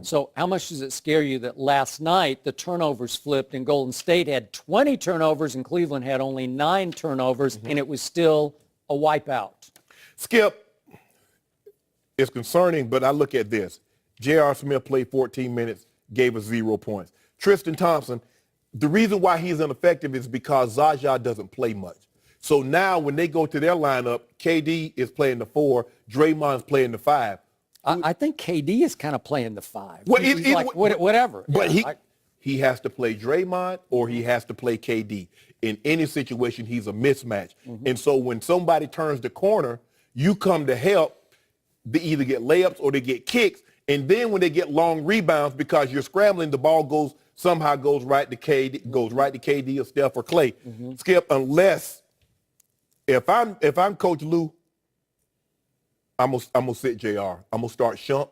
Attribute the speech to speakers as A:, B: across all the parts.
A: So how much does it scare you that last night the turnovers flipped and Golden State had 20 turnovers and Cleveland had only 9 turnovers, and it was still a wipeout?
B: Skip, it's concerning, but I look at this. J.R. Smith played 14 minutes, gave us 0 points. Tristan Thompson, the reason why he's ineffective is because Zaza doesn't play much. So now when they go to their lineup, KD is playing the 4, Draymond's playing the 5.
A: I think KD is kind of playing the 5.
B: Well,
A: he's like, whatever.
B: But he has to play Draymond or he has to play KD. In any situation, he's a mismatch. And so when somebody turns the corner, you come to help. They either get layups or they get kicks. And then when they get long rebounds, because you're scrambling, the ball somehow goes right to KD or Steph or Clay. Skip, unless if I'm Coach Lou, I'm gonna sit JR. I'm gonna start Shump,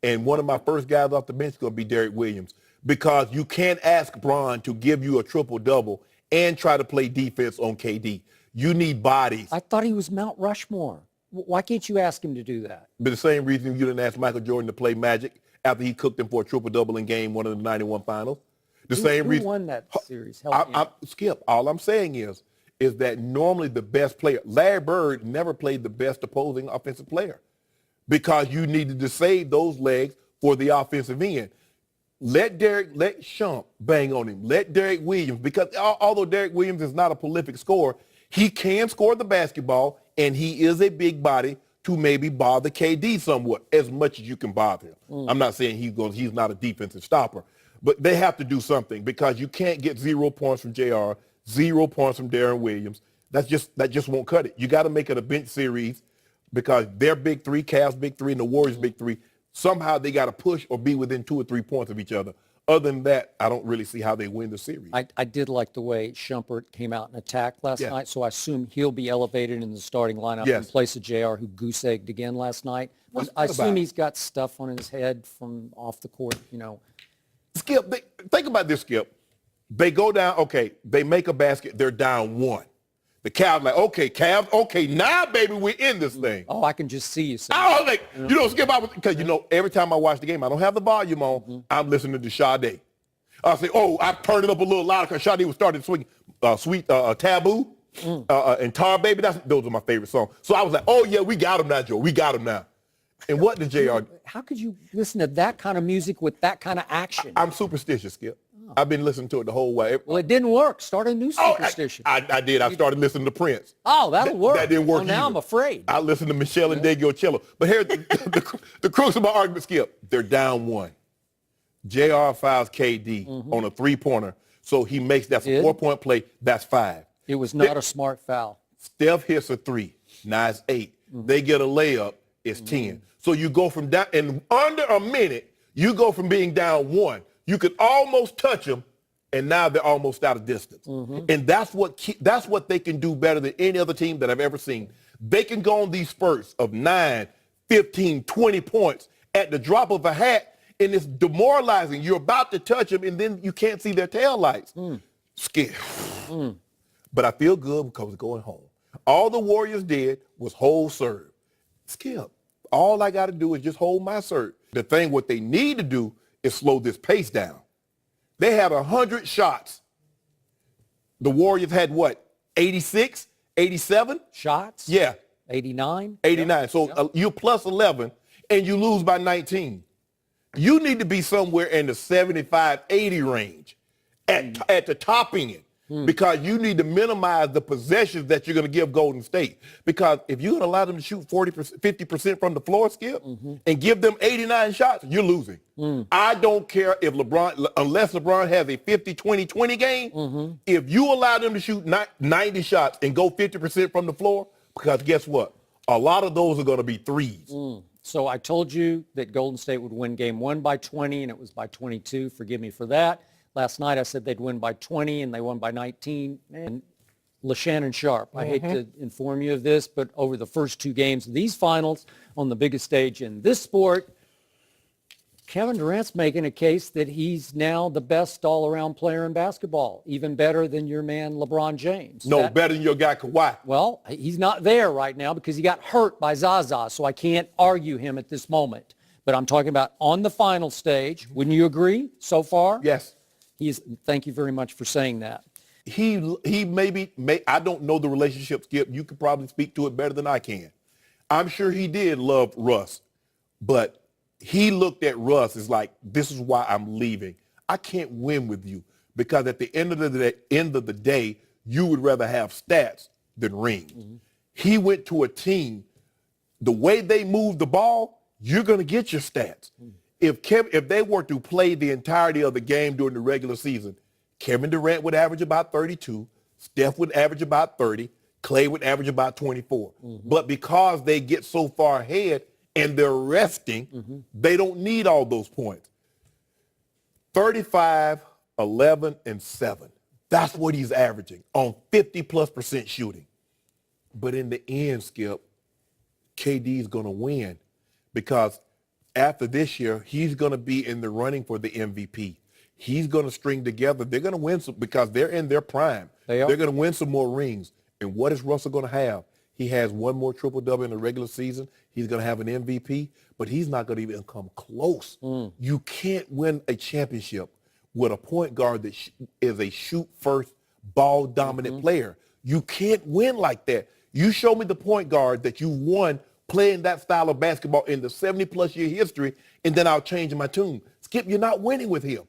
B: and one of my first guys off the bench is gonna be Derek Williams, because you can't ask Bron to give you a triple-double and try to play defense on KD. You need bodies.
A: I thought he was Mount Rushmore. Why can't you ask him to do that?
B: But the same reason you didn't ask Michael Jordan to play Magic after he cooked him for a triple-double in Game 1 of the '91 Finals.
A: Who won that series?
B: Skip, all I'm saying is that normally the best player, Larry Bird never played the best opposing offensive player, because you needed to save those legs for the offensive end. Let Shump bang on him. Let Derek Williams, because although Derek Williams is not a prolific scorer, he can score the basketball, and he is a big body to maybe bother KD somewhat, as much as you can bother him. I'm not saying he's not a defensive stopper, but they have to do something, because you can't get 0 points from JR, 0 points from Darren Williams. That just won't cut it. You got to make it a bench series, because their big 3, Cavs big 3, and the Warriors big 3, somehow they got to push or be within 2 or 3 points of each other. Other than that, I don't really see how they win the series.
A: I did like the way Shumpert came out and attacked last night, so I assume he'll be elevated in the starting lineup in place of JR, who goose-egged again last night. I assume he's got stuff on his head from off the court,
B: Skip, think about this, Skip. They go down, okay, they make a basket, they're down 1. The Cavs like, okay, Cavs, okay, now, baby, we're in this thing.
A: Oh, I can just see you saying
B: I was like, Skip, because, every time I watch the game, I don't have the volume on, I'm listening to Sade. I say, I turned it up a little louder because Sade was starting to swing Sweet Taboo and Tar Baby. Those are my favorite songs. So I was like, oh, yeah, we got him now, Joe. We got him now. And what did JR do?
A: How could you listen to that kind of music with that kind of action?
B: I'm superstitious, Skip. I've been listening to it the whole way.
A: Well, it didn't work. Start a new superstition.
B: I did. I started listening to Prince.
A: Oh, that'll work.
B: That didn't work
A: now
B: either.
A: I'm afraid.
B: I listened to Michelle and Dagio Cello. But here's the crux of my argument, Skip. They're down 1. JR fouls KD on a 3-pointer, so he makes that 4-point play. That's 5.
A: It was not a smart foul.
B: Steph hits a 3. Now it's 8. They get a layup. It's 10. So you go from down, in under a minute, you go from being down 1. You could almost touch them, and now they're almost out of distance. And that's what they can do better than any other team that I've ever seen. They can go on these spurts of 9, 15, 20 points at the drop of a hat, and it's demoralizing. You're about to touch them, and then you can't see their taillights. Scared. But I feel good because we're going home. All the Warriors did was hold serve. Skip, all I got to do is just hold my serve. The thing, what they need to do is slow this pace down. They had 100 shots. The Warriors had what, 86, 87?
A: Shots?
B: Yeah.
A: 89?
B: 89. Yep. So you're plus 11, and you lose by 19. You need to be somewhere in the 75, 80 range at the top end, because you need to minimize the possessions that you're going to give Golden State. Because if you're going to allow them to shoot 40%, 50% from the floor, Skip, and give them 89 shots, you're losing. I don't care if unless LeBron has a 50-20-20 game, if you allow them to shoot 90 shots and go 50% from the floor, because guess what? A lot of those are going to be threes.
A: So I told you that Golden State would win game 1 by 20, and it was by 22. Forgive me for that. Last night I said they'd win by 20, and they won by 19. And LeShannon Sharp, I hate to inform you of this, but over the first 2 games of these finals on the biggest stage in this sport, Kevin Durant's making a case that he's now the best all-around player in basketball, even better than your man LeBron James.
B: No, better than your guy Kawhi.
A: Well, he's not there right now because he got hurt by Zaza, so I can't argue him at this moment. But I'm talking about on the final stage. Wouldn't you agree so far?
B: Yes.
A: Thank you very much for saying that.
B: He may I don't know the relationship, Skip. You could probably speak to it better than I can. I'm sure he did love Russ, but he looked at Russ as like, this is why I'm leaving. I can't win with you because at the end of the day, you would rather have stats than rings. Mm-hmm. He went to a team, the way they move the ball, you're going to get your stats. Mm-hmm. If they were to play the entirety of the game during the regular season, Kevin Durant would average about 32, Steph would average about 30, Clay would average about 24. Mm-hmm. But because they get so far ahead and they're resting, mm-hmm. they don't need all those points. 35, 11, and 7. That's what he's averaging on 50+% shooting. But in the end, Skip, KD's going to win because after this year, he's going to be in the running for the MVP. He's going to string together. They're going to win some because they're in their prime. They're going to win some more rings. And what is Russell going to have? He has one more triple-double in the regular season. He's going to have an MVP, but he's not going to even come close. Mm. You can't win a championship with a point guard that is a shoot-first, ball-dominant mm-hmm. player. You can't win like that. You show me the point guard that you won playing that style of basketball in the 70-plus year history, and then I'll change my tune. Skip, you're not winning with him.